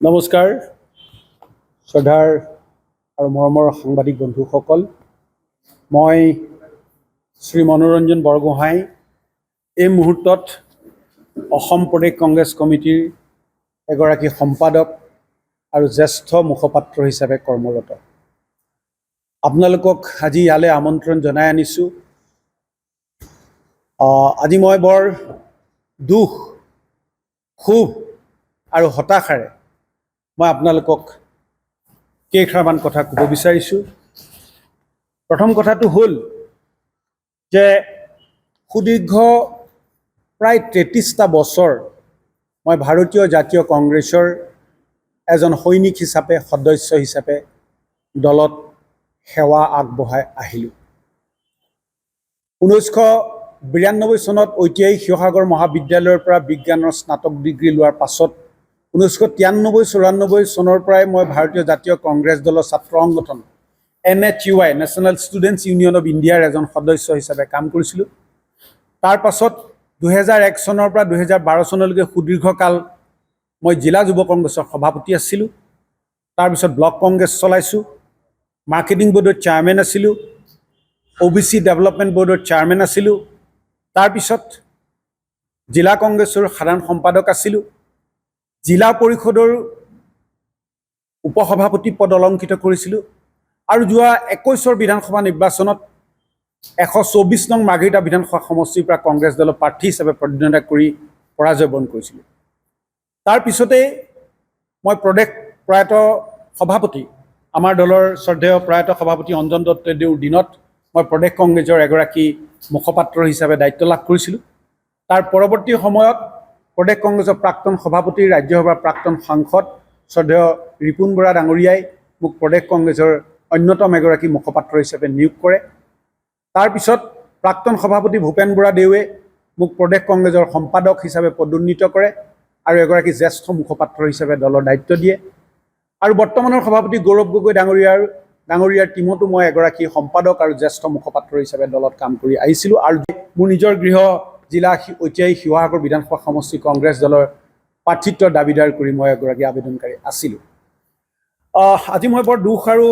নমস্কাৰ শ্ৰদ্ধাৰ আৰু মৰমৰ সাংবাদিক বন্ধুসকল, মই শ্ৰী মনোৰঞ্জন বৰগোহাঁই এই মুহূৰ্তত অসম প্ৰদেশ কংগ্ৰেছ কমিটিৰ এগৰাকী সম্পাদক আৰু জ্যেষ্ঠ মুখপাত্ৰ হিচাপে কৰ্মৰত। আপোনালোকক আজি ইয়ালৈ আমন্ত্ৰণ জনাই আনিছোঁ। আজি মই বৰ দুখ, ক্ষোভ আৰু হতাশাৰে মই আপোনালোকক কেইষাৰমান কথা ক'ব বিচাৰিছোঁ। প্ৰথম কথাটো হ'ল যে সুদীৰ্ঘ প্ৰায় 33টা বছৰ মই ভাৰতীয় জাতীয় কংগ্ৰেছৰ এজন সৈনিক হিচাপে, সদস্য হিচাপে দলত সেৱা আগবঢ়াই আহিলোঁ। 1992 চনত ঐতিহাসিক শিৱসাগৰ মহাবিদ্যালয়ৰ পৰা বিজ্ঞানৰ স্নাতক ডিগ্ৰী লোৱাৰ পাছত 1993-94 চনৰ পৰাই মই ভাৰতীয় জাতীয় কংগ্ৰেছ দলৰ ছাত্ৰ সংগঠন NHUI national students union of ইণ্ডিয়াৰ এজন সদস্য হিচাপে কাম কৰিছিলোঁ। তাৰ পাছত 2001 চনৰ পৰা 2012 চনলৈকে সুদীৰ্ঘকাল মই জিলা যুৱ কংগ্ৰেছৰ সভাপতি আছিলোঁ। তাৰপিছত ব্লক কংগ্ৰেছ চলাইছোঁ, মাৰ্কেটিং বৰ্ডৰ চেয়াৰমেন আছিলোঁ, OBC ডেভেলপমেণ্ট বৰ্ডৰ চেয়াৰমেন আছিলোঁ। তাৰপিছত জিলা কংগ্ৰেছৰ সাধাৰণ সম্পাদক আছিলোঁ, জিলা পৰিষদৰ উপসভাপতি পদ অলংকৃত কৰিছিলোঁ আৰু যোৱা 21 বিধানসভা নিৰ্বাচনত 124 নং মাৰ্ঘেৰিটা বিধানসভা সমষ্টিৰ পৰা কংগ্ৰেছ দলৰ প্ৰাৰ্থী হিচাপে প্ৰতিদ্বন্দ্বিতা কৰি পৰাজয় বৰণ কৰিছিলোঁ। তাৰপিছতেই মই প্ৰদেশ প্ৰয়াত সভাপতি, আমাৰ দলৰ শ্ৰদ্ধেয় প্ৰয়াত সভাপতি অঞ্জন দত্তদেউৰ দিনত মই প্ৰদেশ কংগ্ৰেছৰ এগৰাকী মুখপাত্ৰ হিচাপে দায়িত্ব লাভ কৰিছিলোঁ। তাৰ পৰৱৰ্তী সময়ত প্ৰদেশ কংগ্ৰেছৰ প্ৰাক্তন সভাপতি, ৰাজ্যসভাৰ প্ৰাক্তন সাংসদ শ্ৰদ্ধেয় ৰিপুণ বৰা ডাঙৰীয়াই মোক প্ৰদেশ কংগ্ৰেছৰ অন্যতম এগৰাকী মুখপাত্ৰ হিচাপে নিয়োগ কৰে। তাৰপিছত প্ৰাক্তন সভাপতি ভূপেন বৰা দেৱে মোক প্ৰদেশ কংগ্ৰেছৰ সম্পাদক হিচাপে পদোন্নীত কৰে আৰু এগৰাকী জ্যেষ্ঠ মুখপাত্ৰ হিচাপে দলৰ দায়িত্ব দিয়ে। আৰু বৰ্তমানৰ সভাপতি গৌৰৱ গগৈ ডাঙৰীয়াৰ টীমতো মই এগৰাকী সম্পাদক আৰু জ্যেষ্ঠ মুখপাত্ৰ হিচাপে দলত কাম কৰি আহিছিলোঁ। আৰু মোৰ নিজৰ গৃহ জিলা ঐতিহাসিক শিৱসাগৰ বিধানসভা সমষ্টি কংগ্ৰেছ দলৰ প্ৰাৰ্থিত্বৰ দাবীদাৰ কৰি মই এগৰাকী আবেদনকাৰী আছিলোঁ। আজি মই বৰ দুখ আৰু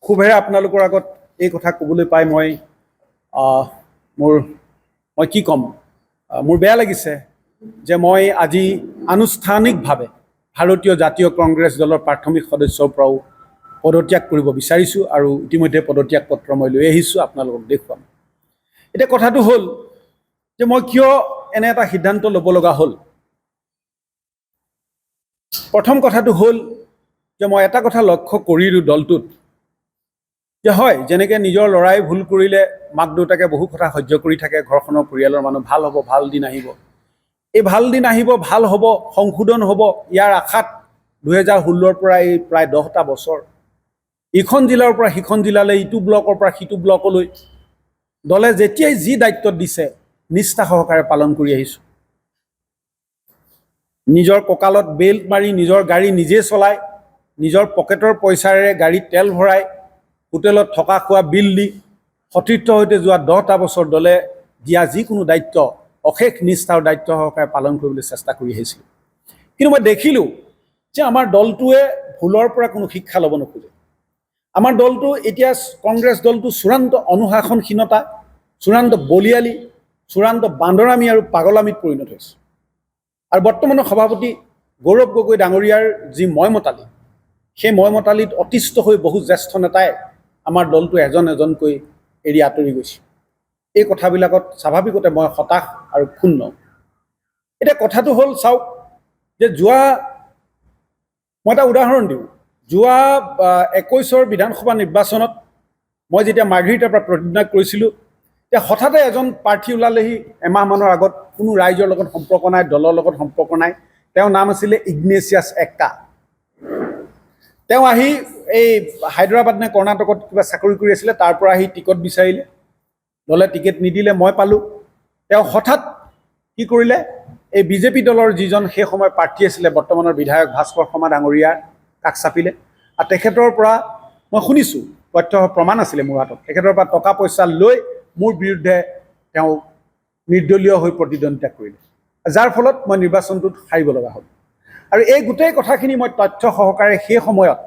ক্ষোভেৰে আপোনালোকৰ আগত এই কথা ক'বলৈ পাই মই কি ক'ম, মোৰ বেয়া লাগিছে যে মই আজি আনুষ্ঠানিকভাৱে ভাৰতীয় জাতীয় কংগ্ৰেছ দলৰ প্ৰাথমিক সদস্যৰ পৰাও পদত্যাগ কৰিব বিচাৰিছোঁ আৰু ইতিমধ্যে পদত্যাগ পত্ৰ মই লৈ আহিছোঁ, আপোনালোকক দেখুৱাম। এতিয়া কথাটো হ'ল যে মই কিয় এনে এটা সিদ্ধান্ত ল'ব লগা হ'ল। প্ৰথম কথাটো হ'ল যে মই এটা কথা লক্ষ্য কৰিলোঁ দলটোত, যে হয়, যেনেকৈ নিজৰ ল'ৰাই ভুল কৰিলে মাক দেউতাকে বহু কথা সহ্য কৰি থাকে, ঘৰখনৰ পৰিয়ালৰ মানুহ ভাল হ'ব, ভাল দিন আহিব, এই ভাল দিন আহিব, ভাল হ'ব, সংশোধন হ'ব, ইয়াৰ আশাত 2016ৰ পৰা এই প্ৰায় 10টা বছৰ ইখন জিলাৰ পৰা সিখন জিলালৈ, ইটো ব্লকৰ পৰা সিটো ব্লকলৈ দলে যেতিয়াই যি দায়িত্বত দিছে নিষ্ঠা সহকাৰে পালন কৰি আহিছোঁ। নিজৰ কঁকালত বেল্ট মাৰি নিজৰ গাড়ী নিজে চলাই, নিজৰ পকেটৰ পইচাৰে গাড়ীত তেল ভৰাই, হোটেলত থকা খোৱা বিল দি সতীৰ্থৰ সৈতে যোৱা 10টা বছৰ দলে দিয়া যিকোনো দায়িত্ব অশেষ নিষ্ঠা আৰু দায়িত্ব সহকাৰে পালন কৰিবলৈ চেষ্টা কৰি আহিছিলোঁ। কিন্তু মই দেখিলোঁ যে আমাৰ দলটোৱে ভুলৰ পৰা কোনো শিক্ষা ল'ব নোখোজে। আমাৰ দলটো এতিয়া, কংগ্ৰেছ দলটো চূড়ান্ত অনুশাসনহীনতা, চূড়ান্ত বলিয়ালি, চূড়ান্ত বান্দৰামি আৰু পাগলামিত পৰিণত হৈছে। আৰু বৰ্তমানৰ সভাপতি গৌৰৱ গগৈ ডাঙৰীয়াৰ যি ময়মতালি, সেই ময়মতালিত অতিষ্ঠ হৈ বহু জ্যেষ্ঠ নেতাই আমাৰ দলটো এজন এজনকৈ এৰি আঁতৰি গৈছে। এই কথাবিলাকত স্বাভাৱিকতে মই হতাশ আৰু ক্ষুণ্ণ। এতিয়া কথাটো হ'ল, চাওক, যে মই এটা উদাহৰণ দিওঁ। যোৱা 21 বিধানসভা নিৰ্বাচনত মই যেতিয়া মাৰ্ঘেৰিটাৰ পৰা প্ৰতিদ্বন্দ্বিতা কৰিছিলোঁ, এতিয়া হঠাতে এজন প্ৰাৰ্থী ওলালেহি এমাহমানৰ আগত, কোনো ৰাইজৰ লগত সম্পৰ্ক নাই, দলৰ লগত সম্পৰ্ক নাই। তেওঁৰ নাম আছিলে ইগনেচিয়াছ এক্কা। তেওঁ আহি এই হায়দৰাবাদ নে কৰ্ণাটকত কিবা চাকৰি কৰি আছিলে, তাৰ পৰা আহি টিকট বিচাৰিলে, দলে টিকেট নিদিলে, মই পালোঁ। তেওঁ হঠাৎ কি কৰিলে, এই বিজেপি দলৰ যিজন সেই সময়ৰ প্ৰাৰ্থী আছিলে, বৰ্তমানৰ বিধায়ক ভাস্কৰ শৰ্মা ডাঙৰীয়াৰ কাষ চাপিলে। আৰু তেখেতৰ পৰা মই শুনিছোঁ, তথ্য প্ৰমাণ আছিলে মোৰ হাতত, তেখেতৰ পৰা টকা পইচা লৈ মোৰ বিৰুদ্ধে তেওঁ নিৰ্দলীয় হৈ প্ৰতিদ্বন্দ্বিতা কৰিলে, যাৰ ফলত মই নিৰ্বাচনটোত হাৰিব লগা হ'ল। আৰু এই গোটেই কথাখিনি মই তথ্য সহকাৰে সেই সময়ত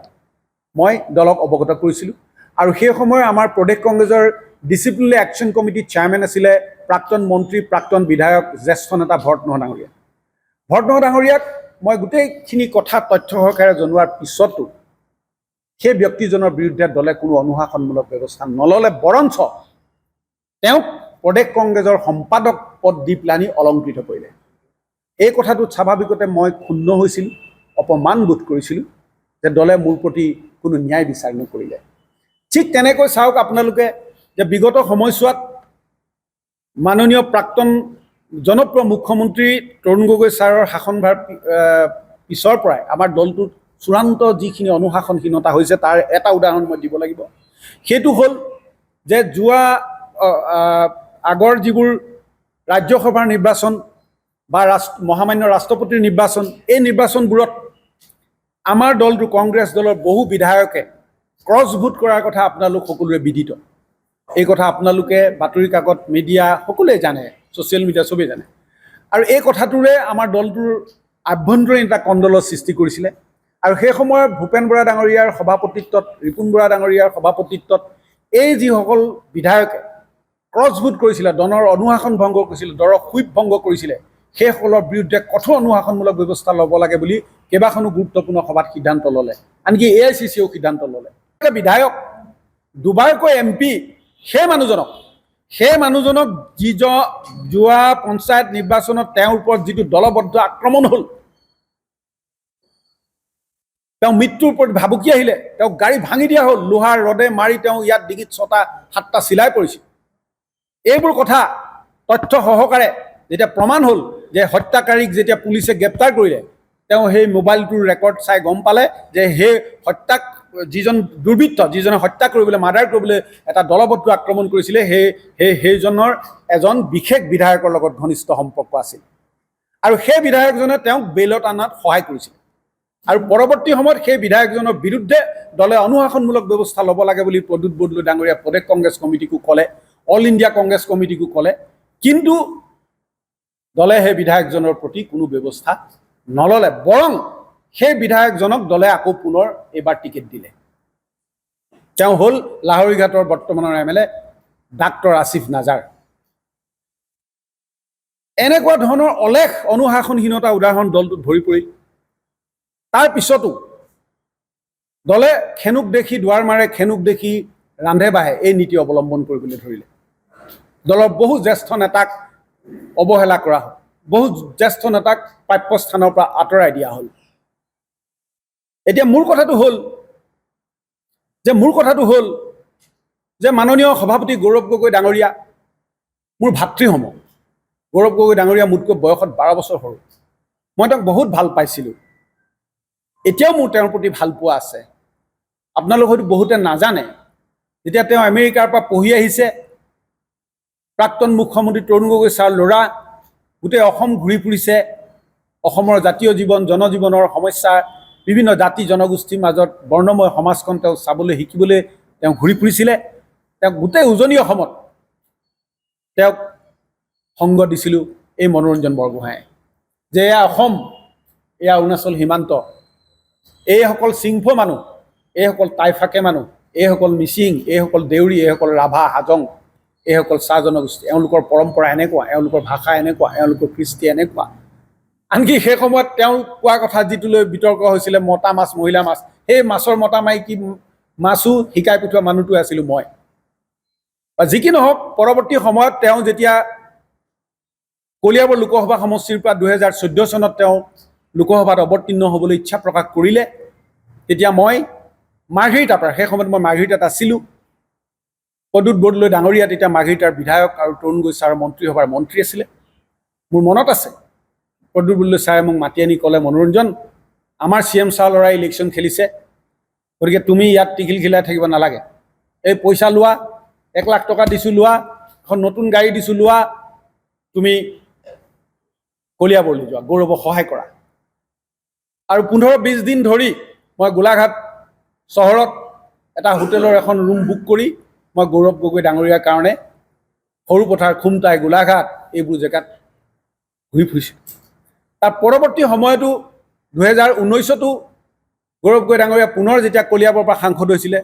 মই দলক অৱগত কৰিছিলোঁ আৰু সেই সময়ৰ আমাৰ প্ৰদেশ কংগ্ৰেছৰ ডিচিপ্লিনাৰী একশ্যন কমিটিৰ চেয়াৰমেন আছিলে প্ৰাক্তন মন্ত্ৰী প্ৰাক্তন বিধায়ক জ্যেষ্ঠ নেতা ভৰতনৰহ ডাঙৰীয়া। ভৰতনৰহ ডাঙৰীয়াক মই গোটেইখিনি কথা তথ্য সহকাৰে জনোৱাৰ পিছতো সেই ব্যক্তিজনৰ বিৰুদ্ধে দলে কোনো অনুশাসনমূলক ব্যৱস্থা নল'লে, বৰঞ্চ তেওঁক প্ৰদেশ কংগ্ৰেছৰ সম্পাদক পদ দি পেলানি অলংকৃত কৰিলে। এই কথাটোত স্বাভাৱিকতে মই ক্ষুণ্ণ হৈছিলোঁ, অপমান বোধ কৰিছিলোঁ যে দলে মোৰ প্ৰতি কোনো ন্যায় বিচাৰ নকৰিলে। ঠিক তেনেকৈ চাওক আপোনালোকে যে বিগত সময়ছোৱাত মাননীয় প্ৰাক্তন জনপ্ৰিয় মুখ্যমন্ত্ৰী তৰুণ গগৈ ছাৰৰ শাসনভাৰ পিছৰ পৰাই আমাৰ দলটোত চূড়ান্ত যিখিনি অনুশাসনহীনতা হৈছে তাৰ এটা উদাহৰণ মই দিব লাগিব। সেইটো হ'ল যে যোৱা আগৰ যিবোৰ ৰাজ্যসভাৰ নিৰ্বাচন বা মহামান্য ৰাষ্ট্ৰপতিৰ নিৰ্বাচন, এই নিৰ্বাচনবোৰত আমাৰ দলটো কংগ্ৰেছ দলৰ বহু বিধায়কে ক্ৰছ ভোট কৰাৰ কথা আপোনালোক সকলোৱে বিদিত। এই কথা আপোনালোকে বাতৰি কাকত, মিডিয়া সকলোৱে জানে, ছ'চিয়েল মিডিয়া চবেই জানে। আৰু এই কথাটোৰে আমাৰ দলটোৰ আভ্যন্তৰীণ এটা কণ্ডলৰ সৃষ্টি কৰিছিলে। আৰু সেই সময়ত ভূপেন বৰা ডাঙৰীয়াৰ সভাপতিত্বত, ৰিপুণ বৰা ডাঙৰীয়াৰ সভাপতিত্বত এই যিসকল বিধায়কে ক্ৰছ ভোট কৰিছিলে, দলৰ অনুশাসন ভংগ কৰিছিলে, দলৰ হুইপ ভংগ কৰিছিলে, সেইসকলৰ বিৰুদ্ধে কঠোৰ অনুশাসনমূলক ব্যৱস্থা ল'ব লাগে বুলি কেইবাখনো গুৰুত্বপূৰ্ণ সভাত সিদ্ধান্ত ল'লে। আনকি AICCও সিদ্ধান্ত ল'লে। বিধায়ক, দুবাৰকৈ MP, সেই মানুহজনক যোৱা পঞ্চায়ত নিৰ্বাচনত তেওঁৰ ওপৰত যিটো দলবদ্ধ আক্ৰমণ হ'ল, তেওঁ মৃত্যুৰ প্ৰতি ভাবুকি আহিলে, তেওঁক গাড়ী ভাঙি দিয়া হ'ল, লোহাৰ ৰডে মাৰি তেওঁ ইয়াত ডিঙিত 6টা-7টা চিলাই পৰিছিল। এইবোৰ কথা তথ্য সহকাৰে যেতিয়া প্ৰমাণ হ'ল যে হত্যাকাৰীক যেতিয়া পুলিচে গ্ৰেপ্তাৰ কৰিলে, তেওঁ সেই মোবাইলটোৰ ৰেকৰ্ড চাই গম পালে যে সেই যিজন দুৰ্বৃত্ত, যিজনে হত্যা কৰিবলৈ, মাৰ্ডাৰ কৰিবলৈ এটা দলবদ্ধ আক্ৰমণ কৰিছিলে, সেইজনৰ এজন বিশেষ বিধায়কৰ লগত ঘনিষ্ঠ সম্পৰ্ক আছিল আৰু সেই বিধায়কজনে তেওঁক বেইলত অনাত সহায় কৰিছিল। আৰু পৰৱৰ্তী সময়ত সেই বিধায়কজনৰ বিৰুদ্ধে দলে অনুশাসনমূলক ব্যৱস্থা ল'ব লাগে বুলি প্ৰদ্যুৎ বৰদলৈ ডাঙৰীয়া প্ৰদেশ কংগ্ৰেছ কমিটিকো ক'লে, অল ইণ্ডিয়া কংগ্ৰেছ কমিটিকো ক'লে, কিন্তু দলে সেই বিধায়কজনৰ প্ৰতি কোনো ব্যৱস্থা নল'লে। বৰং সেই বিধায়কজনক দলে আকৌ পুনৰ এইবাৰ টিকেট দিলে। তেওঁ হ'ল লাহৰীঘাটৰ বৰ্তমানৰ MLA ডাক্তৰ আসিফ নাজাৰ। এনেকুৱা ধৰণৰ অলেখ অনুশাসনহীনতা উদাহৰণ দলটোত ভৰি পৰিল। তাৰ পিছতো দলে খেনুক দেখি দুৱাৰ মাৰে, খেনুক দেখি ৰান্ধে বাঢ়ে, এই নীতি অৱলম্বন কৰিবলৈ ধৰিলে। দলৰ বহু জ্যেষ্ঠ নেতাক অৱহেলা কৰা হ'ল, বহু জ্যেষ্ঠ নেতাক প্ৰাপ্যস্থানৰ পৰা আঁতৰাই দিয়া হ'ল। এতিয়া মোৰ কথাটো হ'ল যে মাননীয় সভাপতি গৌৰৱ গগৈ ডাঙৰীয়া মোৰ ভাতৃসম। গৌৰৱ গগৈ ডাঙৰীয়া মোতকৈ বয়সত 12 বছৰ সৰু। মই তেওঁক বহুত ভাল পাইছিলোঁ, এতিয়াও মোৰ তেওঁৰ প্ৰতি ভাল পোৱা আছে। আপোনালোক হয়তো বহুতে নাজানে, যেতিয়া তেওঁ আমেৰিকাৰ পৰা পঢ়ি আহিছে, প্ৰাক্তন মুখ্যমন্ত্ৰী তৰুণ গগৈ ছাৰ ল'ৰা, গোটেই অসম ঘূৰি ফুৰিছে, অসমৰ জাতীয় জীৱন, জনজীৱনৰ সমস্যা, বিভিন্ন জাতি জনগোষ্ঠীৰ মাজত বৰ্ণময় সমাজখন তেওঁ চাবলৈ, শিকিবলৈ তেওঁ ঘূৰি ফুৰিছিলে। তেওঁক গোটেই উজনি অসমত তেওঁক সংগ দিছিলোঁ এই মনোৰঞ্জন বৰগোহাঁয়ে, যে এয়া অসম, এয়া অৰুণাচল সীমান্ত, এইসকল চিংফো মানুহ, এইসকল টাইফাকে মানুহ, এইসকল মিচিং, এইসকল দেউৰী, এইসকল ৰাভা, হাজং, এইসকল চাহ জনগোষ্ঠী, এওঁলোকৰ পৰম্পৰা এনেকুৱা, এওঁলোকৰ ভাষা এনেকুৱা, এওঁলোকৰ কৃষ্টি এনেকুৱা। আনকি সেই সময়ত তেওঁ কোৱা কথা যিটো লৈ বিতৰ্ক হৈছিলে, মতা মাছ, মহিলা মাছ, সেই মাছৰ মতা মাইকী মাছো শিকাই পঠোৱা মানুহটোৱে আছিলোঁ মই। যি কি নহওক, পৰৱৰ্তী সময়ত তেওঁ যেতিয়া কলিয়াবৰ লোকসভা সমষ্টিৰ পৰা 2014 চনত তেওঁ লোকসভাত অৱতীৰ্ণ হ'বলৈ ইচ্ছা প্ৰকাশ কৰিলে, তেতিয়া মই মাৰ্ঘেৰিটাৰ পৰা, সেই সময়ত মই মাৰ্ঘেৰিটাত আছিলোঁ, প্ৰদ্যুৎ বৰদলৈ ডাঙৰীয়া তেতিয়া মাৰ্ঘেৰিটাৰ বিধায়ক আৰু তৰুণ গগৈ ছাৰৰ মন্ত্ৰীসভাৰ মন্ত্ৰী আছিলে। মোৰ মনত আছে, প্ৰদ্যুৎ বৰদলৈ ছাৰে মোক মাতি আনি ক'লে, মনোৰঞ্জন, আমাৰ CM ছাৰৰ ল'ৰাই ইলেকশ্যন খেলিছে, গতিকে তুমি ইয়াত টিকিল খিলাই থাকিব নালাগে, এই পইচা লোৱা, 1 লাখ টকা দিছোঁ লোৱা, এখন নতুন গাড়ী দিছোঁ লোৱা, তুমি কলিয়াবৰলৈ যোৱা, গৌৰৱক সহায় কৰা। আৰু 15-20 দিন ধৰি মই গোলাঘাট চহৰত এটা হোটেলৰ এখন ৰুম বুক কৰি মই গৌৰৱ গগৈ ডাঙৰীয়াৰ কাৰণে সৰুপথাৰ, খুমটাই, গোলাঘাট এইবোৰ জেগাত ঘূৰি ফুৰিছোঁ। তাৰ পৰৱৰ্তী সময়তো 2019তো গৌৰৱ গগৈ ডাঙৰীয়া পুনৰ যেতিয়া কলিয়াবৰৰ পৰা সাংসদ হৈছিলে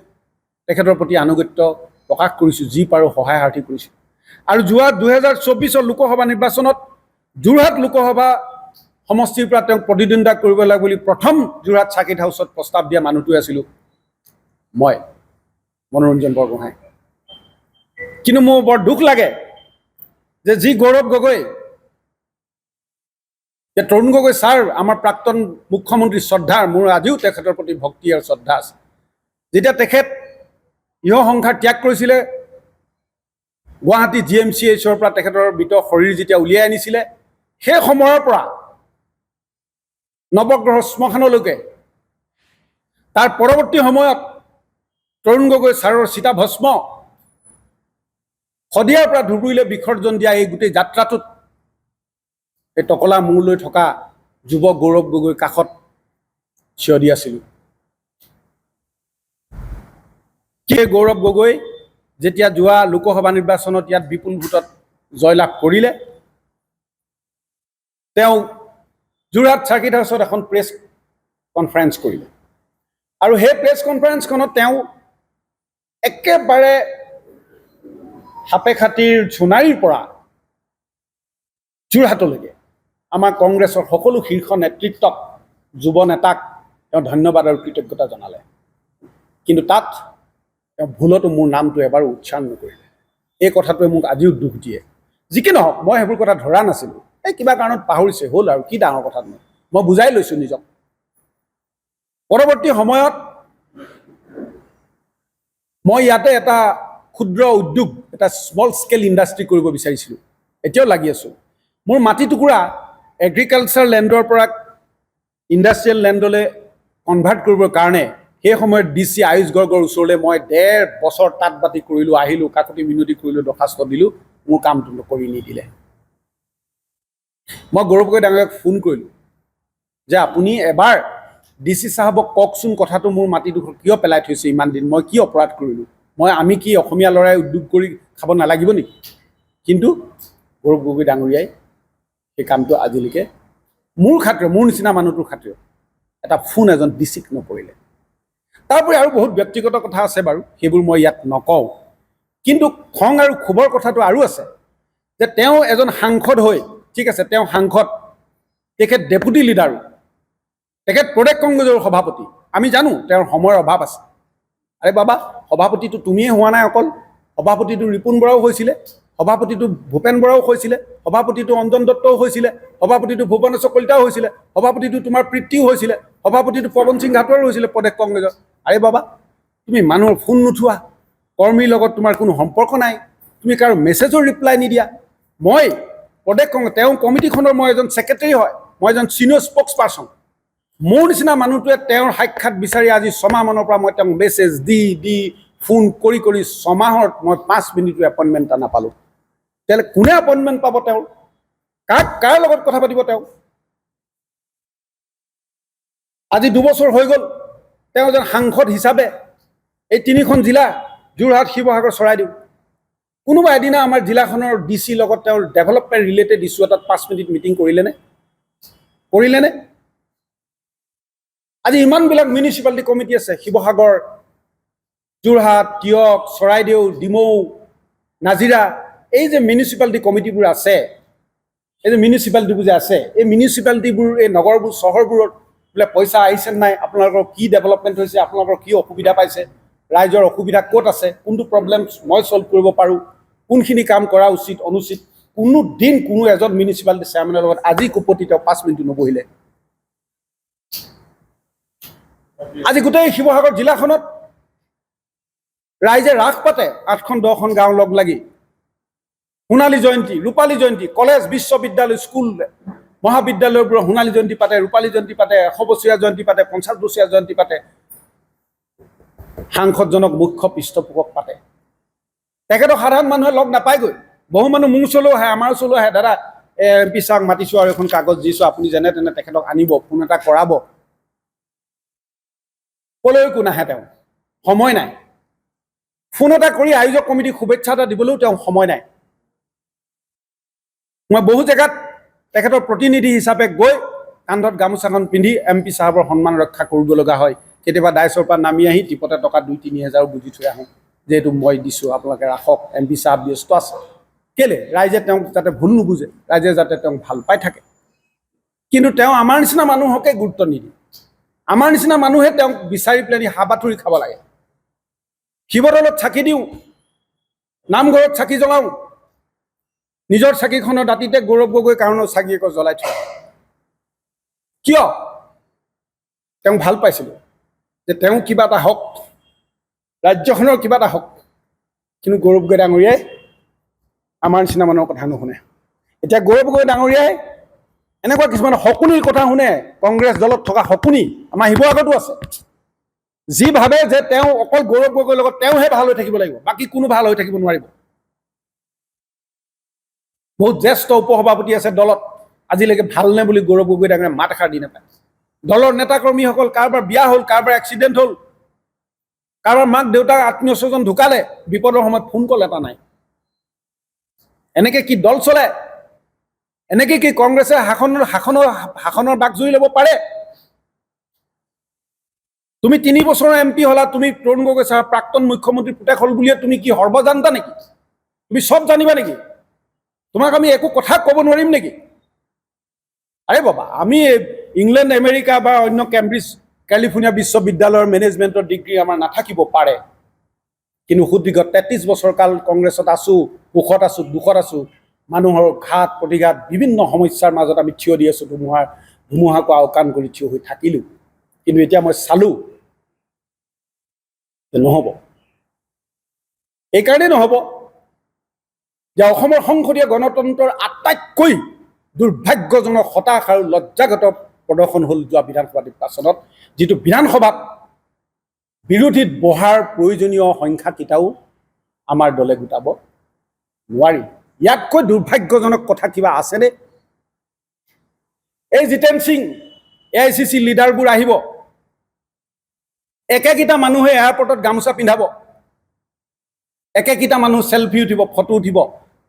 তেখেতৰ প্ৰতি আনুগত্য প্ৰকাশ কৰিছোঁ, যি পাৰোঁ সহায় সাৰথি কৰিছোঁ। আৰু যোৱা 2024 লোকসভা নিৰ্বাচনত যোৰহাট লোকসভা সমষ্টিৰ পৰা তেওঁক প্ৰতিদ্বন্দ্বিতা কৰিব লাগে বুলি প্ৰথম যোৰহাট চাৰ্কিট হাউচত প্ৰস্তাৱ দিয়া মানুহটোৱে আছিলোঁ মই, মনোৰঞ্জন বৰগোহাঁই। কিন্তু মোৰ বৰ দুখ লাগে যে যি গৌৰৱ গগৈ, যে তৰুণ গগৈ ছাৰ আমাৰ প্ৰাক্তন মুখ্যমন্ত্ৰী শ্ৰদ্ধাৰ, মোৰ আজিও তেখেতৰ প্ৰতি ভক্তি আৰু শ্ৰদ্ধা আছে। যেতিয়া তেখেত ইহ সংসাৰ ত্যাগ কৰিছিলে, গুৱাহাটী GMCHৰ পৰা তেখেতৰ মৃত শৰীৰ যেতিয়া উলিয়াই আনিছিলে, সেই সময়ৰ পৰা নৱগ্ৰহ শ্মশানলৈকে তাৰ পৰৱৰ্তী সময়ত তৰুণ গগৈ ছাৰৰ চিতাভস্ম শদিয়াৰ পৰা ধুবুৰীলৈ বিসৰ্জন দিয়া এই গোটেই যাত্ৰাটোত এই টকলা মূৰ লৈ থকা যুৱক গৌৰৱ গগৈৰ কাষত থিয় দি আছিলোঁ। গৌৰৱ গগৈ যেতিয়া যোৱা লোকসভা নিৰ্বাচনত ইয়াত বিপুল ভোটত জয়লাভ কৰিলে, তেওঁ যোৰহাট চাৰ্কিট হাউচত এখন প্ৰেছ কনফাৰেন্স কৰিলে। আৰু সেই প্ৰেছ কনফাৰেন্সখনত তেওঁ একেবাৰে সাপেখাতিৰ সোণাৰীৰ পৰা যোৰহাটলৈকে আমাৰ কংগ্ৰেছৰ সকলো শীৰ্ষ নেতৃত্বক, যুৱ নেতাক তেওঁ ধন্যবাদ আৰু কৃতজ্ঞতা জনালে। কিন্তু তাত তেওঁ ভুলতো মোৰ নামটো এবাৰো উচ্চাৰণ নকৰিলে। এই কথাটোৱে মোক আজিও দুখ দিয়ে। যি কি নহওক, মই সেইবোৰ কথা ধৰা নাছিলোঁ। এই কিবা কাৰণত পাহৰিছে, হ'ল আৰু কি ডাঙৰ কথা নহয়, মই বুজাই লৈছোঁ নিজক। পৰৱৰ্তী সময়ত মই ইয়াতে এটা ক্ষুদ্ৰ উদ্যোগ, এটা স্মল স্কেল ইণ্ডাষ্ট্ৰী কৰিব বিচাৰিছিলোঁ, এতিয়াও লাগি আছোঁ। মোৰ মাটি টুকুৰা এগ্ৰিকালচাৰ লেণ্ডৰ পৰা ইণ্ডাষ্ট্ৰিয়েল লেণ্ডলৈ কনভাৰ্ট কৰিবৰ কাৰণে সেই সময়ত DC আয়ুষ গৰ্গৰ ওচৰলৈ মই 1.5 বছৰ তাঁত বাতি কৰিলোঁ, আহিলোঁ, কাকতি মিনতি কৰিলোঁ, দৰখাস্ত দিলোঁ, মোৰ কামটো নকৰি নিদিলে। মই গৌৰৱ গগৈ ডাঙৰীয়াক ফোন কৰিলোঁ যে আপুনি এবাৰ DC চাহাবক কওকচোন কথাটো, মোৰ মাটিডোখৰ কিয় পেলাই থৈছে ইমান দিন, মই কি অপৰাধ কৰিলোঁ, আমি কি অসমীয়া ল'ৰাই উদ্যোগ কৰি খাব নালাগিব নেকি? কিন্তু গৌৰৱ গগৈ ডাঙৰীয়াই সেই কামটো আজিলৈকে মোৰ খাতিৰত, মোৰ নিচিনা মানুহটোৰ খাতিৰত এটা ফোন এজন DCক নকৰিলে। তাৰোপৰি আৰু বহুত ব্যক্তিগত কথা আছে বাৰু, সেইবোৰ মই ইয়াত নকওঁ। কিন্তু খং আৰু ক্ষোভৰ কথাটো আৰু আছে যে তেওঁ এজন সাংসদ হৈ, ঠিক আছে তেওঁ সাংসদ, তেখেত ডেপুটি লিডাৰো, তেখেত প্ৰদেশ কংগ্ৰেছৰ সভাপতি, আমি জানো তেওঁৰ সময়ৰ অভাৱ আছে। আৰে বাবা, সভাপতিটো তুমিয়ে হোৱা নাই অকল, সভাপতিটো ৰিপুণ বৰাও হৈছিলে, সভাপতিটো ভূপেন বৰাও হৈছিলে, সভাপতিটো অঞ্জন দত্তও হৈছিলে, সভাপতিটো ভুৱনেশ্বৰ কলিতাও হৈছিলে, সভাপতিটো তোমাৰ প্ৰীতিও হৈছিলে, সভাপতিটো পৱন সিং ঘাটোৱাৰো হৈছিলে প্ৰদেশ কংগ্ৰেছৰ। আৰে বাবা, তুমি মানুহৰ ফোন নুঠোৱা, কৰ্মীৰ লগত তোমাৰ কোনো সম্পৰ্ক নাই, তুমি কাৰো মেছেজৰ ৰিপ্লাই নিদিয়া। মই প্ৰদেশ কংগ্ৰেছ, তেওঁ কমিটিখনৰ মই এজন ছেক্ৰেটাৰী হয়, মই এজন ছিনিয়ৰ স্প'ক্স পাৰ্চন। মোৰ নিচিনা মানুহটোৱে তেওঁৰ সাক্ষাৎ বিচাৰি আজি 6 মাহমানৰ পৰা মই তেওঁক মেছেজ দি ফোন কৰি 6 মাহত মই 5 মিনিটৰ এপইণ্টমেণ্ট এটা নাপালোঁ। তেতিয়াহ'লে কোনে এপইণ্টমেণ্ট পাব তেওঁ? কাৰ লগত কথা পাতিব তেওঁ? আজি 2 বছৰ হৈ গ'ল তেওঁ এজন সাংসদ হিচাপে এই 3খন জিলা, যোৰহাট, শিৱসাগৰ, চৰাইদেউ, কোনোবা এদিনা আমাৰ জিলাখনৰ DC লগত তেওঁৰ ডেভেলপমেণ্ট ৰিলেটেড ইছ্যু এটাত 5 মিনিট মিটিং কৰিলেনে? আজি ইমানবিলাক মিউনিচিপালিটি কমিটি আছে, শিৱসাগৰ, যোৰহাট, তিয়ক, চৰাইদেউ, ডিমৌ, নাজিৰা, এই যে মিউনিচিপালিটি কমিটিবোৰ আছে, এই যে মিউনিচিপালিটিবোৰ যে আছে, এই মিউনিচিপালিটিবোৰ, এই নগৰবোৰ, চহৰবোৰত বোলে পইচা আহিছে নাই, আপোনালোকৰ কি ডেভেলপমেণ্ট হৈছে, আপোনালোকৰ কি অসুবিধা পাইছে, ৰাইজৰ অসুবিধা ক'ত আছে, কোনটো প্ৰব্লেম মই ছল্ভ কৰিব পাৰোঁ, কোনখিনি কাম কৰা উচিত অনুচিত, কোনো দিন কোনো এজন মিউনিচিপালিটি চেয়াৰমেনৰ লগত আজি কুপতি তেওঁ 5 মিনিট নবহিলে। আজি গোটেই শিৱসাগৰ জিলাখনত ৰাইজে ৰাস পাতে, 8খন 10খন গাঁও লগ লাগি, সোণালী জয়ন্তী, ৰূপালী জয়ন্তী, কলেজ, বিশ্ববিদ্যালয়, স্কুল, মহাবিদ্যালয়বোৰৰ সোণালী জয়ন্তী পাতে, ৰূপালী জয়ন্তী পাতে, 100 বছৰীয়া জয়ন্তী পাতে, 50 বছৰীয়া জয়ন্তী পাতে, সাংসদজনক মুখ্য পৃষ্ঠপোষক পাতে। তেখেতক সাধাৰণ মানুহে লগ নাপায়গৈ। বহু মানুহ মোৰ ওচৰলৈও আহে, আমাৰ ওচৰলৈও আহে, দাদা MP ছাৰক মাতিছোঁ আৰু এখন কাগজ দিছোঁ, আপুনি যেনে তেনে তেখেতক আনিব, ফোন এটা কৰাব। ক'লৈকো নাহে, তেওঁ সময় নাই। ফোন এটা কৰি আয়োজক কমিটিক শুভেচ্ছা এটা দিবলৈও তেওঁ সময় নাই। মই বহু জেগাত তেখেতৰ প্ৰতিনিধি হিচাপে গৈ কান্ধত গামোচাখন পিন্ধি MP সাহেবৰ সন্মান ৰক্ষা কৰিব লগা হয় কেতিয়াবা ডাইচৰ পৰা নামি আহি টিপতে টকা 2-3 হাজাৰ বুজি থৈ আহোঁ যে এইটো মই দিছোঁ আপোনালোকে ৰাখক MP সাহেব ব্যস্ত আছে কেলে ৰাইজে তেওঁক যাতে ভুল নুবুজে ৰাইজে যাতে তেওঁক ভাল পাই থাকে কিন্তু তেওঁ আমাৰ নিচিনা মানুহকে গুৰুত্ব নিদিয়ে আমাৰ নিচিনা মানুহে তেওঁক বিচাৰি পেলানি হাবাথুৰি খাব লাগে শিৱদৌলত চাকি দিওঁ নামঘৰত চাকি জ্বলাওঁ নিজৰ চাকিখনৰ দাঁতিতে গৌৰৱ গগৈ কাৰণত চাকি আকৌ জ্বলাই থৈ কিয় তেওঁ ভাল পাইছিলোঁ যে তেওঁ কিবা এটা হওক ৰাজ্যখনৰ কিবা এটা হওক কিন্তু গৌৰৱ গগৈ ডাঙৰীয়াই আমাৰ নিচিনা মানুহৰ কথা নুশুনে এতিয়া গৌৰৱ গগৈ ডাঙৰীয়াই এনেকুৱা কিছুমান শকুনিৰ কথা শুনে কংগ্ৰেছ দলত থকা শকুনি আমাৰ শিৱসাগৰতো আছে যি ভাবে যে তেওঁ অকল গৌৰৱ গগৈৰ লগত তেওঁহে ভাল হৈ থাকিব লাগিব বাকী কোনো ভাল হৈ থাকিব নোৱাৰিব বহুত জ্যেষ্ঠ উপসভাপতি আছে দলত আজিলৈকে ভালনে বুলি গৌৰৱ গগৈ ডাঙৰীয়াই মাত এষাৰ দি নাপায় দলৰ নেতাকৰ্মীসকল কাৰোবাৰ বিয়া হ'ল কাৰোবাৰ এক্সিডেণ্ট হ'ল কাৰোবাৰ মাক দেউতাক আত্মীয় স্বজন ঢুকালে বিপদৰ সময়ত ফোন কল এটা নাই এনেকৈ কি দল চলে এনেকৈ কি কংগ্ৰেছে শাসনৰ বাকজুৰি ল'ব পাৰে তুমি 3 বছৰৰ MP হলা তুমি তৰুণ গগৈ ছাৰ প্ৰাক্তন মুখ্যমন্ত্ৰী পুতেক হ'ল বুলিয়ে তুমি কি সৰ্বজান্তা নেকি তুমি সব জানিবা নেকি তোমাক আমি একো কথা ক'ব নোৱাৰিম নেকি আৰে বাবা আমি ইংলেণ্ড আমেৰিকা বা অন্য কেম্ব্ৰিজ কেলিফৰ্ণিয়া বিশ্ববিদ্যালয়ৰ মেনেজমেণ্টৰ ডিগ্ৰী আমাৰ নাথাকিব পাৰে কিন্তু সুদীৰ্ঘ 33 বছৰ কাল কংগ্ৰেছত আছোঁ সুখত আছোঁ দুখত আছোঁ মানুহৰ ঘাত প্ৰতিঘাত বিভিন্ন সমস্যাৰ মাজত আমি থিয় দি আছোঁ ধুমুহাকো আওকাণ কৰি থিয় হৈ থাকিলোঁ কিন্তু এতিয়া মই চালোঁ যে নহ'ব এইকাৰণেই নহ'ব যে অসমৰ সংসদীয় গণতন্ত্ৰৰ আটাইতকৈ দুৰ্ভাগ্যজনক হতাশ আৰু লজ্জাগত প্ৰদৰ্শন হ'ল যোৱা বিধানসভা নিৰ্বাচনত যিটো বিধানসভাত বিৰোধীত বহাৰ প্ৰয়োজনীয় সংখ্যাকেইটাও আমাৰ দলে গোটাব নোৱাৰি ইয়াতকৈ দুৰ্ভাগ্যজনক কথা কিবা আছেনে এই জিতেন সিং AICC লিডাৰবোৰ আহিব একেকেইটা মানুহে এয়াৰপৰ্টত গামোচা পিন্ধাব একেকেইটা মানুহ চেলফি উঠিব ফটো উঠিব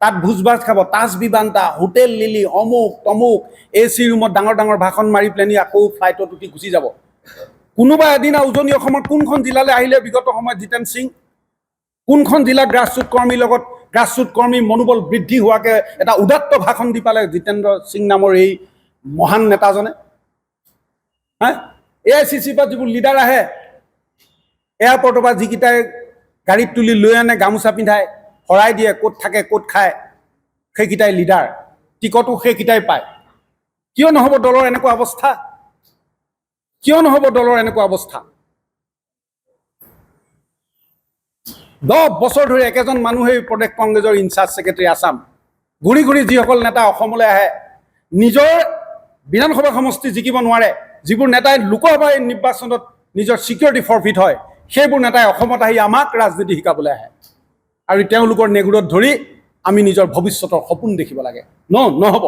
তাত ভোজ ভাত খাব তাজ বিবান্তা হোটেল লিলি অমুক তমুক AC ৰুমত ডাঙৰ ডাঙৰ ভাষণ মাৰি পেলানি আকৌ ফ্লাইটত উঠি গুচি যাব কোনোবা এদিনা উজনি অসমৰ কোনখন জিলালৈ আহিলে বিগত সময়ত জিতেন সিং কোনখন জিলা গ্ৰাছৰুট কৰ্মীৰ লগত গ্ৰাছৰুট কৰ্মীৰ মনোবল বৃদ্ধি হোৱাকৈ এটা উদাত্ত ভাষণ দি পালে জিতেন্দ্ৰ সিং নামৰ এই মহান নেতাজনে হা AICC পৰা যিবোৰ লিডাৰ আহে এয়াৰপৰ্টৰ পৰা যিকেইটাই গাড়ীত তুলি লৈ আনে গামোচা পিন্ধাই হৰাই দিয়ে ক'ত থাকে ক'ত খায় সেইকেইটাই লিডাৰ টিকটো সেইকেইটাই পায় কিয় নহ'ব দলৰ এনেকুৱা অৱস্থা কিয় নহ'ব দলৰ এনেকুৱা অৱস্থা 10 বছৰ ধৰি একেজন মানুহেই প্ৰদেশ কংগ্ৰেছৰ ইনচাৰ্জ ছেক্ৰেটাৰী আছাম ঘূৰি ঘূৰি যিসকল নেতা অসমলৈ আহে নিজৰ বিধানসভা সমষ্টি জিকিব নোৱাৰে যিবোৰ নেতাই লোকসভা নিৰ্বাচনত নিজৰ ছিকিউৰিটি ফৰফিট হয় সেইবোৰ নেতাই অসমত আহি আমাক ৰাজনীতি শিকাবলৈ আহে আৰু তেওঁলোকৰ নেগুৰত ধৰি আমি নিজৰ ভৱিষ্যতৰ সপোন দেখিব লাগে নহ'ব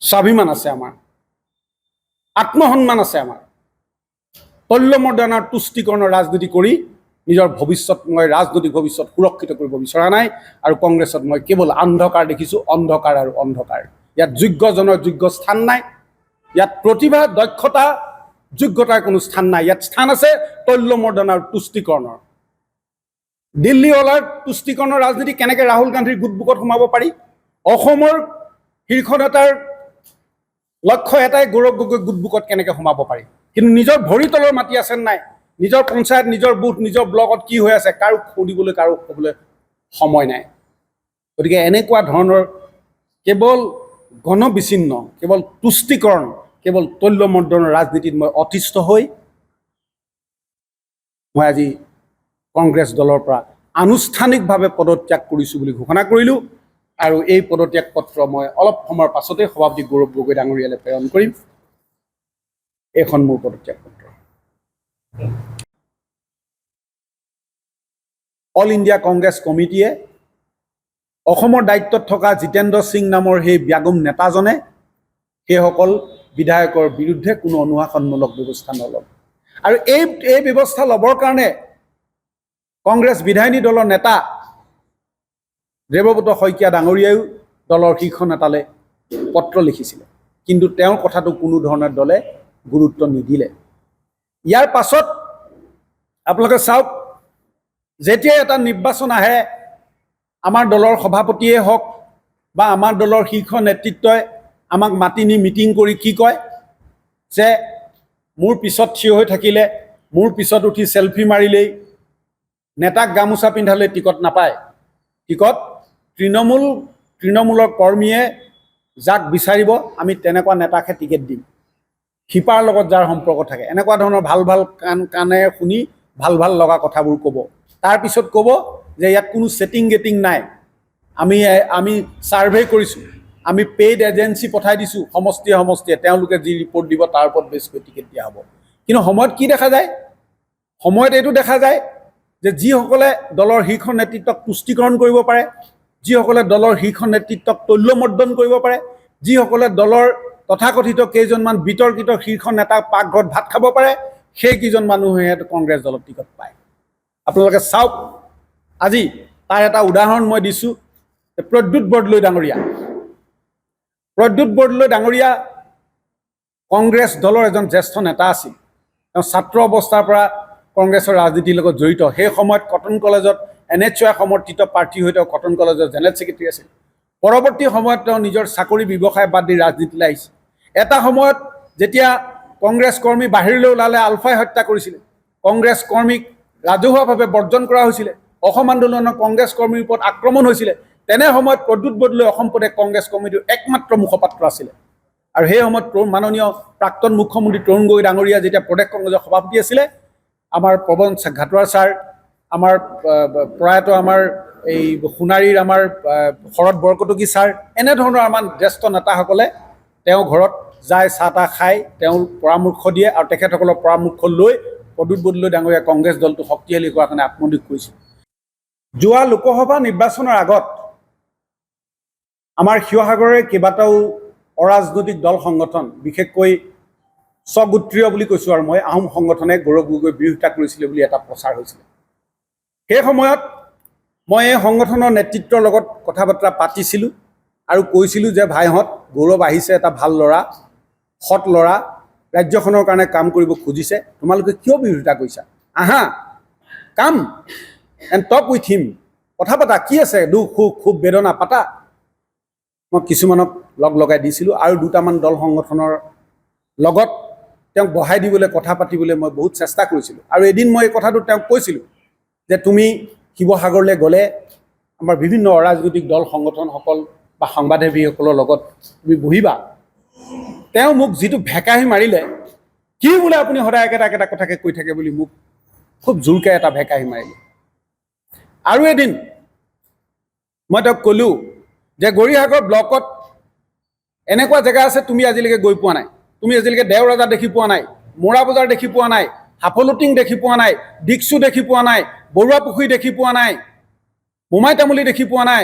স্বাভিমান আছে আমাৰ আত্মসন্মান আছে আমাৰ তল্যমৰ্দনাৰ তুষ্টিকৰণৰ ৰাজনীতি কৰি নিজৰ ভৱিষ্যত মই ৰাজনৈতিক ভৱিষ্যত সুৰক্ষিত কৰিব বিচৰা নাই আৰু কংগ্ৰেছত মই কেৱল অন্ধকাৰ দেখিছোঁ অন্ধকাৰ আৰু অন্ধকাৰ ইয়াত যোগ্যজনৰ যোগ্য স্থান নাই ইয়াত প্ৰতিভা দক্ষতা যোগ্যতাৰ কোনো স্থান নাই ইয়াত স্থান আছে তল্যমৰ্দনাৰ তুষ্টিকৰণৰ দিল্লীৱালাৰ তুষ্টিকৰণৰ ৰাজনীতি কেনেকৈ ৰাহুল গান্ধীৰ গোটবুকত সোমাব পাৰি অসমৰ শীৰ্ষ নেতাৰ লক্ষ্য এটাই গৌৰৱ গগৈ গোটবুকত কেনেকৈ সোমাব পাৰি কিন্তু নিজৰ ভৰি তলৰ মাটি আছে নাই নিজৰ পঞ্চায়ত নিজৰ বুথ নিজৰ ব্লকত কি হৈ আছে কাৰো সুধিবলৈ কাৰো ক'বলৈ সময় নাই গতিকে এনেকুৱা ধৰণৰ কেৱল গণবিচ্ছিন্ন কেৱল তুষ্টিকৰণ কেৱল তল্যমৰ্দনৰ ৰাজনীতিত মই অতিষ্ঠ হৈ মই আজি কংগ্ৰেছ দলৰ পৰা আনুষ্ঠানিকভাৱে পদত্যাগ কৰিছোঁ বুলি ঘোষণা কৰিলোঁ আৰু এই পদত্যাগ পত্ৰ মই অলপ সময়ৰ পাছতে সভাপতি গৌৰৱ গগৈ ডাঙৰীয়ালৈ প্ৰেৰণ কৰিম এইখন মোৰ পদত্যাগ পত্ৰ অল ইণ্ডিয়া কংগ্ৰেছ কমিটিয়ে অসমৰ দায়িত্বত থকা জিতেন্দ্ৰ সিং নামৰ সেই ব্যাগুম নেতাজনে সেইসকল বিধায়কৰ বিৰুদ্ধে কোনো অনুশাসনমূলক ব্যৱস্থা নল'ল আৰু এই ব্যৱস্থা ল'বৰ কাৰণে কংগ্ৰেছ বিধায়িনী দলৰ নেতা দেৱব্ৰত শইকীয়া ডাঙৰীয়ায়ো দলৰ শীৰ্ষ নেতালৈ পত্ৰ লিখিছিলে কিন্তু তেওঁৰ কথাটো কোনো ধৰণৰ দলে গুৰুত্ব নিদিলে। ইয়াৰ পাছত আপোনালোকে চাওক, যেতিয়া এটা নিৰ্বাচন আহে, আমাৰ দলৰ সভাপতিয়ে হওক বা আমাৰ দলৰ শীৰ্ষ নেতৃত্বই আমাক মাতি নি মিটিং কৰি কি কয় যে মোৰ পিছত থিয় হৈ থাকিলে, মোৰ পিছত উঠি চেলফি মাৰিলেই, নেতাক গামোচা পিন্ধালে টিকট নাপায়। টিকট তৃণমূলৰ কৰ্মীয়ে যাক বিচাৰিব আমি তেনেকুৱা নেতাকহে টিকেট দিম, শিপাৰ লগত যাৰ সম্পৰ্ক থাকে। এনেকুৱা ধৰণৰ ভাল ভাল কাণে শুনি ভাল ভাল লগা কথাবোৰ ক'ব। তাৰপিছত ক'ব যে ইয়াত কোনো ছেটিং গেটিং নাই, আমি ছাৰ্ভে কৰিছোঁ, আমি পেইড এজেঞ্চি পঠাই দিছোঁ সমষ্টিয়ে, তেওঁলোকে যি ৰিপৰ্ট দিব তাৰ ওপৰত বেছ কৰি টিকেট দিয়া হ'ব। কিন্তু সময়ত কি দেখা যায়? সময়ত এইটো দেখা যায় যে যিসকলে দলৰ শীৰ্ষ নেতৃত্বক তুষ্টিকৰণ কৰিব পাৰে, যিসকলে দলৰ শীৰ্ষ নেতৃত্বক তৈল্যমৰ্দন কৰিব পাৰে, যিসকলে দলৰ তথাকথিত কেইজনমান বিতৰ্কিত শীৰ্ষ নেতাক পাকঘৰত ভাত খাব পাৰে, সেইকেইজন মানুহে কংগ্ৰেছ দলত টিকট পায়। আপোনালোকে চাওক, আজি তাৰ এটা উদাহৰণ মই দিছোঁ। প্ৰদ্যুৎ বৰদলৈ ডাঙৰীয়া কংগ্ৰেছ দলৰ এজন জ্যেষ্ঠ নেতা আছিল। তেওঁ ছাত্ৰ অৱস্থাৰ পৰা কংগ্ৰেছৰ ৰাজনীতিৰ লগত জড়িত। সেই সময়ত কটন কলেজত NHY সমৰ্থিত প্ৰাৰ্থীৰ হৈ তেওঁ কটন কলেজৰ জেনেৰেল ছেক্ৰেটাৰী আছিল। পৰৱৰ্তী সময়ত তেওঁ নিজৰ চাকৰি ব্যৱসায় বাদ দি ৰাজনীতিলৈ আহিছে। এটা সময়ত যেতিয়া কংগ্ৰেছ কৰ্মী বাহিৰলৈ ওলালে, আলফাই হত্যা কৰিছিলে, কংগ্ৰেছ কৰ্মীক ৰাজহুৱাভাৱে বৰ্জন কৰা হৈছিলে, অসম আন্দোলনৰ কংগ্ৰেছ কৰ্মীৰ ওপৰত আক্ৰমণ হৈছিলে, তেনে সময়ত প্ৰদ্যুৎ বৰদলৈ অসম প্ৰদেশ কংগ্ৰেছ কমিটিৰ একমাত্ৰ মুখপাত্ৰ আছিলে। আৰু সেই সময়ত মাননীয় প্ৰাক্তন মুখ্যমন্ত্ৰী তৰুণ গগৈ ডাঙৰীয়া যেতিয়া প্ৰদেশ কংগ্ৰেছৰ সভাপতি আছিলে, আমাৰ পৱন ঘাটোৱাৰ ছাৰ, আমাৰ প্ৰয়াত আমাৰ এই সোণাৰীৰ আমাৰ শৰৎ বৰকটকী ছাৰ, এনেধৰণৰ আমাৰ জ্যেষ্ঠ নেতাসকলে তেওঁ ঘৰত যায়, চাহ তাহ খাই তেওঁৰ পৰামৰ্শ দিয়ে আৰু তেখেতসকলৰ পৰামৰ্শ লৈ প্ৰদ্যুৎ বৰদলৈ ডাঙৰীয়া কংগ্ৰেছ দলটো শক্তিশালী কৰাৰ কাৰণে আত্মনিয়োগ কৰিছিল। যোৱা লোকসভা নিৰ্বাচনৰ আগত আমাৰ শিৱসাগৰৰে কেইবাটাও অৰাজনৈতিক দল সংগঠন, বিশেষকৈ স্বগোত্ৰীয় বুলি কৈছোঁ আৰু মই, আহোম সংগঠনে গৌৰৱ গগৈৰ বিৰোধিতা কৰিছিলে বুলি এটা প্ৰচাৰ হৈছিলে। সেই সময়ত মই এই সংগঠনৰ নেতৃত্বৰ লগত কথা বতৰা পাতিছিলোঁ আৰু কৈছিলোঁ যে ভাইহঁত, গৌৰৱ আহিছে, এটা ভাল ল'ৰা, সৎ ল'ৰা, ৰাজ্যখনৰ কাৰণে কাম কৰিব খুজিছে, তোমালোকে কিয় বিৰোধিতা কৰিছা? আহা, কাম এণ্ড টক উইথ হিম, কথা পাতা, কি আছে দুখ সুখ খুব বেদনা পাতা। মই কিছুমানক লগাই দিছিলোঁ আৰু দুটামান দল সংগঠনৰ লগত তেওঁক বহাই দিবলৈ, কথা পাতিবলৈ মই বহুত চেষ্টা কৰিছিলোঁ। আৰু এদিন মই এই কথাটো তেওঁক কৈছিলোঁ যে তুমি শিৱসাগৰলৈ গ'লে আমাৰ বিভিন্ন অৰাজনৈতিক দল সংগঠনসকল বা সাংবাদিকসকলৰ লগত তুমি বহিবা। তেওঁ মোক যিটো ভেকাহি মাৰিলে, কি বোলে আপুনি সদায় একেটা কথাকে কৈ থাকে বুলি মোক খুব জোৰকৈ এটা ভেকাহি মাৰিলে। আৰু এদিন মই তেওঁক ক'লোঁ যে গৌৰীসাগৰ ব্লকত এনেকুৱা জেগা আছে তুমি আজিলৈকে গৈ পোৱা নাই, তুমি আজিলৈকে দেওৰজা দেখি পোৱা নাই, মৰা বজাৰ দেখি পোৱা নাই, হাফলুটিং দেখি পোৱা নাই, ডিকচু দেখি পোৱা নাই, বৰুৱা পুখুৰী দেখি পোৱা নাই, মোমাই তামুলী দেখি পোৱা নাই,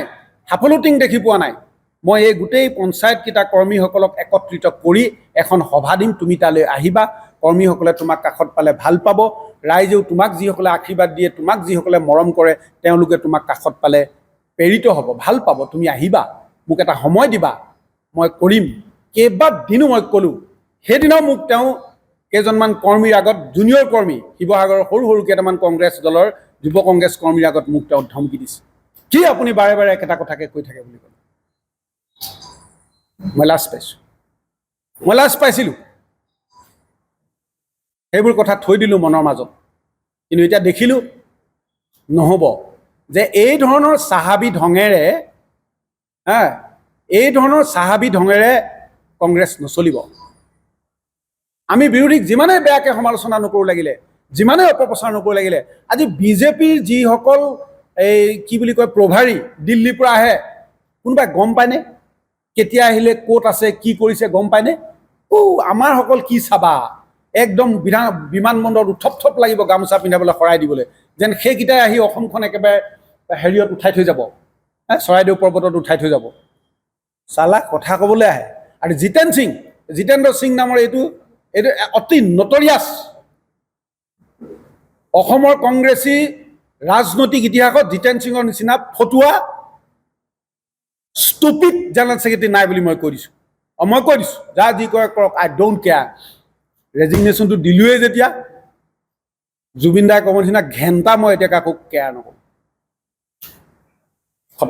হাফলুটিং দেখি পোৱা নাই। মই এই গোটেই পঞ্চায়তকেইটা কৰ্মীসকলক একত্ৰিত কৰি এখন সভা দিম, তুমি তালৈ আহিবা, কৰ্মীসকলে তোমাক কাষত পালে ভাল পাব, ৰাইজেও তোমাক যিসকলে আশীৰ্বাদ দিয়ে, তোমাক যিসকলে মৰম কৰে, তেওঁলোকে তোমাক কাষত পালে প্ৰেৰিত হ'ব, ভাল পাব, তুমি আহিবা, মোক এটা সময় দিবা, মই কৰিম। কেইবাদিনো মই ক'লোঁ। সেইদিনাও মোক তেওঁ কেইজনমান কৰ্মীৰ আগত, জুনিয়ৰ কৰ্মী, শিৱসাগৰৰ সৰু সৰু কেইটামান কংগ্ৰেছ দলৰ যুৱ কংগ্ৰেছ কৰ্মীৰ আগত মোক তেওঁ ধমকি দিছে, কি আপুনি বাৰে বাৰে একেটা কথাকে কৈ থাকে বুলি ক'লে। মই লাজ পাইছিলোঁ। সেইবোৰ কথা থৈ দিলোঁ মনৰ মাজত। কিন্তু এতিয়া দেখিলোঁ নহ'ব, যে এই ধৰণৰ চাহাবী ঢঙেৰে কংগ্ৰেছ নচলিব। আমি বিৰোধীক যিমানে বেয়াকৈ সমালোচনা নকৰোঁ লাগিলে, যিমানে অপপ্ৰচাৰ নকৰোঁ লাগিলে, আজি বিজেপিৰ যিসকল এই কি বুলি কয় প্ৰভাৰী দিল্লীৰ পৰা আহে, কোনোবাই গম পায়নে? কেতিয়া আহিলে, ক'ত আছে, কি কৰিছে গম পায়নে? আমাৰ সকল কি চাবা, একদম বিমানবন্দৰত উথপ লাগিব গামোচা পিন্ধাবলৈ, শৰাই দিবলৈ, যেন সেইকেইটাই আহি অসমখন একেবাৰে হেৰিয়ত উঠাই থৈ যাব, চৰাইদেউ পৰ্বতত উঠাই থৈ যাব। চালা কথা ক'বলৈ আহে। আৰু জিতেন্দ্ৰ সিং নামৰ এইটো অতি নটৰিয়াছ অসমৰ কংগ্ৰেছী ৰাজনৈতিক ইতিহাসত জিতেন্দ্ৰ সিঙৰ নিচিনা ফটুৱা ষ্টুপিড জেনেৰেল ছেক্ৰেটাৰী নাই বুলি মই কৈ দিছোঁ। মই কৈ দিছোঁ যা যি কৰে কৰক আই ডোণ্ট কেয়াৰ ৰেজিগনেশ্যনটো দিলোৱেই যেতিয়া জুবিন দাই ক'ব নিচিনা ঘেণ্টা মই এতিয়া কাকো কেয়াৰ নকৰোঁ